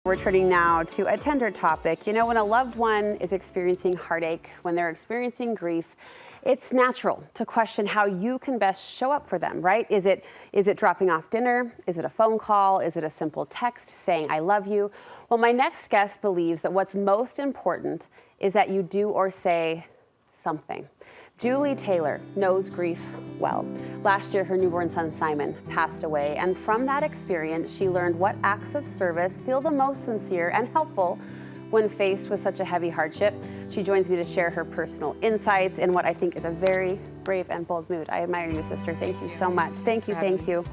We're turning now to a tender topic. You know, when a loved one is experiencing heartache, when they're experiencing grief, it's natural to question how you can best show up for them, right? Is it dropping off dinner? Is it a phone call? Is it a simple text saying, I love you? Well, my next guest believes that what's most important is that you do or say something. Julie Taylor knows grief well. Last year, her newborn son, Simon, passed away. And from that experience, she learned what acts of service feel the most sincere and helpful when faced with such a heavy hardship. She joins me to share her personal insights in what I think is a very brave and bold mood. I admire you, sister. Thank you so much. Thank you, thank you.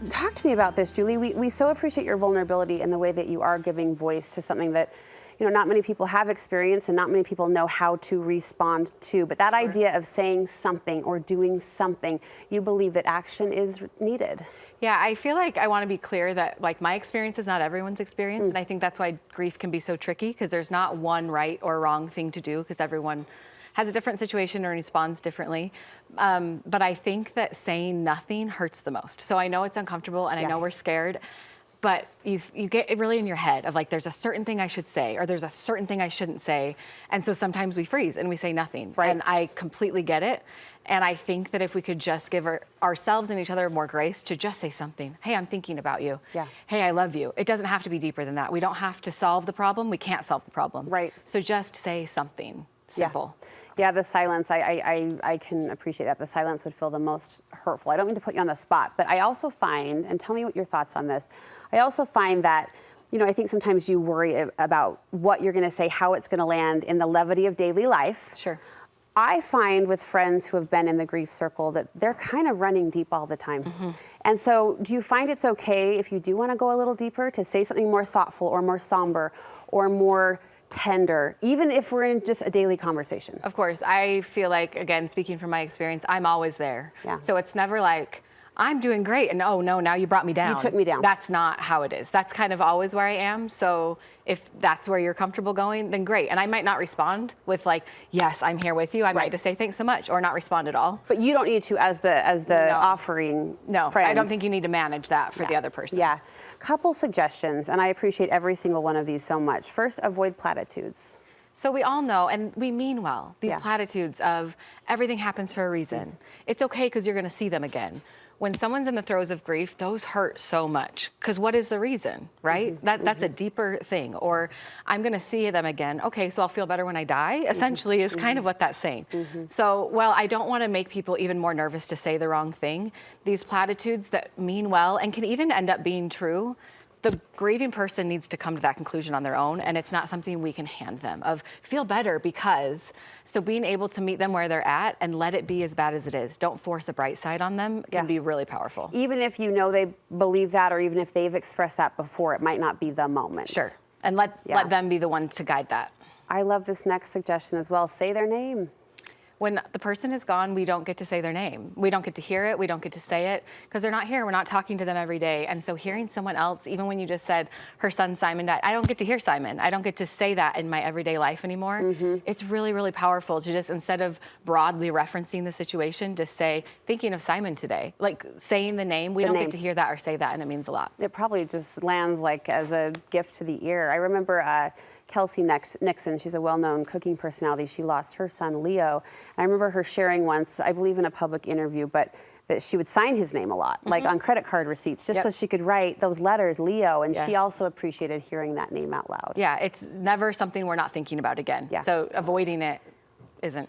Talk to me about this, Julie. We so appreciate your vulnerability and the way that you are giving voice to something that, you know, not many people have experienced and not many people know how to respond to. But that idea of saying something or doing something, you believe that action is needed. Yeah, I feel like I want to be clear that like my experience is not everyone's experience. And I think that's why grief can be so tricky, because there's not one right or wrong thing to do, because everyone has a different situation or responds differently. But I think that saying nothing hurts the most. So I know it's uncomfortable and I know we're scared. But you get it really in your head of like, there's a certain thing I should say, or there's a certain thing I shouldn't say. And so sometimes we freeze and we say nothing. Right. And I completely get it. And I think that if we could just give ourselves and each other more grace to just say something. Hey, I'm thinking about you. Yeah. Hey, I love you. It doesn't have to be deeper than that. We don't have to solve the problem. We can't solve the problem. Right. So just say something simple. Yeah, the silence, I can appreciate that. The silence would feel the most hurtful. I don't mean to put you on the spot, but I also find, and tell me what your thoughts on this, I also find that, you know, I think sometimes you worry about what you're going to say, how it's going to land in the levity of daily life. Sure. I find with friends who have been in the grief circle that they're kind of running deep all the time. And so do you find it's okay if you do want to go a little deeper to say something more thoughtful or more somber or more tender, even if we're in just a daily conversation? Of course. I feel like, again, speaking from my experience, I'm always there. Yeah. So it's never like, I'm doing great, and oh no, now you brought me down. You took me down. That's not how it is. That's kind of always where I am. So if that's where you're comfortable going, then great. And I might not respond with like, yes, I'm here with you. I might just say thanks so much, or not respond at all. But you don't need to as the offering friend. I don't think you need to manage that for the other person. Yeah. Couple suggestions, and I appreciate every single one of these so much. First, avoid platitudes. So we all know, and we mean well, these platitudes of everything happens for a reason. It's okay because you're going to see them again. When someone's in the throes of grief, those hurt so much. Because what is the reason, right? That's a deeper thing. Or I'm going to see them again. Okay, so I'll feel better when I die, essentially, is kind of what that's saying. So, well, I don't want to make people even more nervous to say the wrong thing. These platitudes that mean well and can even end up being true, the grieving person needs to come to that conclusion on their own, and it's not something we can hand them of feel better because. So being able to meet them where they're at and let it be as bad as it is. Don't force a bright side on them can be really powerful. Even if you know they believe that, or even if they've expressed that before, it might not be the moment. Sure. And let them be the one to guide that. I love this next suggestion as well. Say their name. When the person is gone, we don't get to say their name. We don't get to hear it. We don't get to say it because they're not here. We're not talking to them every day. And so hearing someone else, even when you just said her son Simon died, I don't get to hear Simon. I don't get to say that in my everyday life anymore. It's really, really powerful to just, instead of broadly referencing the situation, just say, thinking of Simon today. Like saying the name, we don't get to hear that or say that, and it means a lot. It probably just lands like as a gift to the ear. I remember Kelsey Nixon, she's a well-known cooking personality. She lost her son, Leo. And I remember her sharing once, I believe in a public interview, but that she would sign his name a lot, like on credit card receipts, just so she could write those letters, Leo. And she also appreciated hearing that name out loud. Yeah, it's never something we're not thinking about again. So avoiding it isn't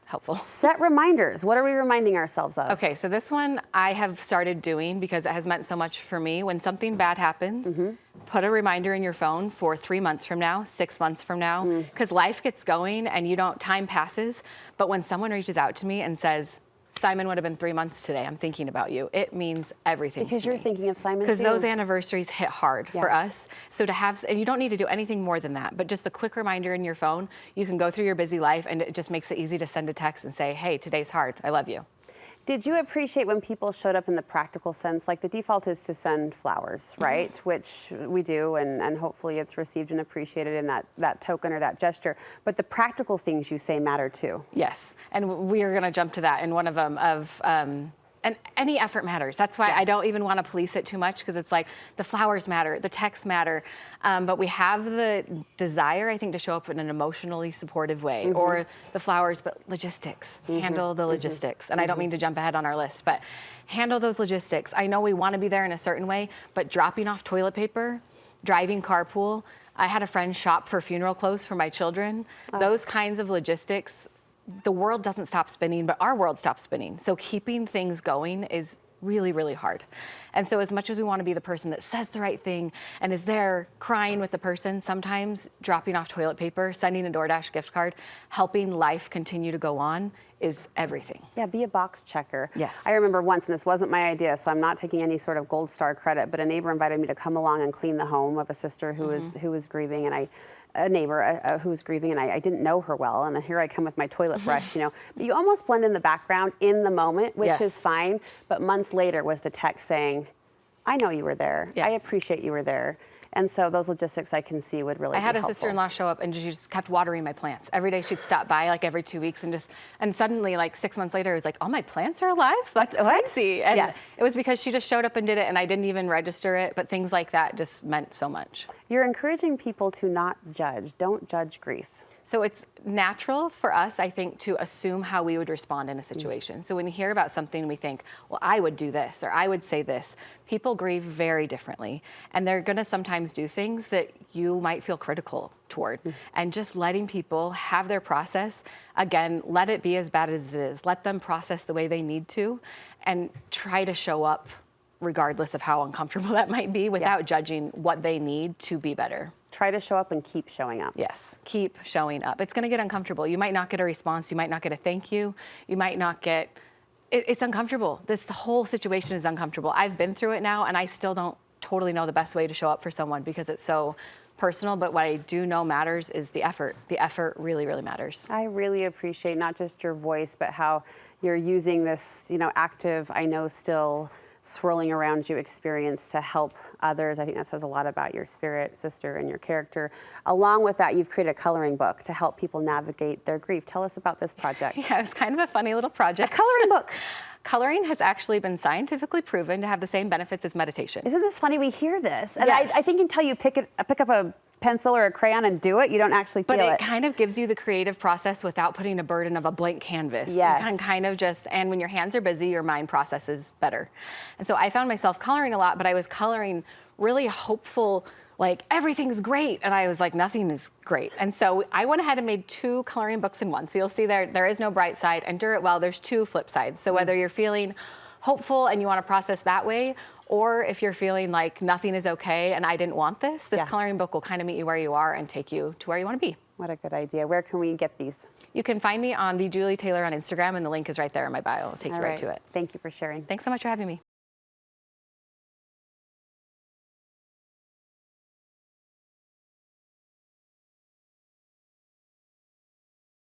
helpful. Set reminders. What are we reminding ourselves of? Okay, so this one I have started doing because it has meant so much for me. When something bad happens, put a reminder in your phone for 3 months from now, 6 months from now, because life gets going and time passes. But when someone reaches out to me and says, Simon would have been 3 months today, I'm thinking about you, it means everything. Because you're thinking of Simon too. Because those anniversaries hit hard for us. So to have, and you don't need to do anything more than that, but just a quick reminder in your phone, you can go through your busy life and it just makes it easy to send a text and say, hey, today's hard, I love you. Did you appreciate when people showed up in the practical sense? Like the default is to send flowers, right? Which we do, and hopefully it's received and appreciated in that token or that gesture. But the practical things you say matter too. Yes, and we are going to jump to that in one of them of And any effort matters. That's why I don't even want to police it too much, because it's like the flowers matter, the texts matter, but we have the desire, I think, to show up in an emotionally supportive way, or the flowers, but logistics, handle the logistics. And I don't mean to jump ahead on our list, but handle those logistics. I know we want to be there in a certain way, but dropping off toilet paper, driving carpool, I had a friend shop for funeral clothes for my children. Those kinds of logistics, the world doesn't stop spinning, but our world stops spinning. So keeping things going is really, really hard. And so as much as we want to be the person that says the right thing and is there crying with the person, sometimes dropping off toilet paper, sending a DoorDash gift card, helping life continue to go on is everything. Yeah, be a box checker. Yes. I remember once, and this wasn't my idea, so I'm not taking any sort of gold star credit, but a neighbor invited me to come along and clean the home of a sister who was grieving, and a neighbor who was grieving, and I didn't know her well, and here I come with my toilet brush, But you almost blend in the background in the moment, which is fine, but months later was the text saying, I know you were there. I appreciate you were there. And so those logistics I can see would really be helpful. I had a sister-in-law show up, and she just kept watering my plants. Every day she'd stop by, like every 2 weeks, and suddenly, like 6 months later, it was like, all my plants are alive? That's crazy. And it was because she just showed up and did it, and I didn't even register it, but things like that just meant so much. You're encouraging people to not judge. Don't judge grief. So it's natural for us, I think, to assume how we would respond in a situation. So when you hear about something, we think, well, I would do this, or I would say this. People grieve very differently, and they're gonna sometimes do things that you might feel critical toward. And just letting people have their process, again, let it be as bad as it is. Let them process the way they need to, and try to show up regardless of how uncomfortable that might be, without judging what they need to be better. Try to show up and keep showing up. Yes, keep showing up. It's gonna get uncomfortable. You might not get a response. You might not get a thank you. You might not get, it's uncomfortable. The whole situation is uncomfortable. I've been through it now, and I still don't totally know the best way to show up for someone because it's so personal, but what I do know matters is the effort. The effort really, really matters. I really appreciate not just your voice, but how you're using this, active, I know still swirling around you experience to help others. I think that says a lot about your spirit, sister, and your character. Along with that, you've created a coloring book to help people navigate their grief. Tell us about this project. Yeah, it's kind of a funny little project. A coloring book. Coloring has actually been scientifically proven to have the same benefits as meditation. Isn't this funny? We hear this. And Yes. I think until you pick up a pencil or a crayon and do it, you don't actually feel it. But it kind of gives you the creative process without putting a burden of a blank canvas. Yes. You can kind of and when your hands are busy, your mind processes better. And so I found myself coloring a lot, but I was coloring really hopeful, like everything's great. And I was like, nothing is great. And so I went ahead and made 2 coloring books in one. So you'll see there is no bright side, and Do It Well, there's 2 flip sides. So whether you're feeling hopeful and you want to process that way, or if you're feeling like nothing is okay and I didn't want this coloring book will kind of meet you where you are and take you to where you want to be. What a good idea. Where can we get these? You can find me on the Julie Taylor on Instagram, and the link is right there in my bio. It'll take you right to it. Thank you for sharing. Thanks so much for having me.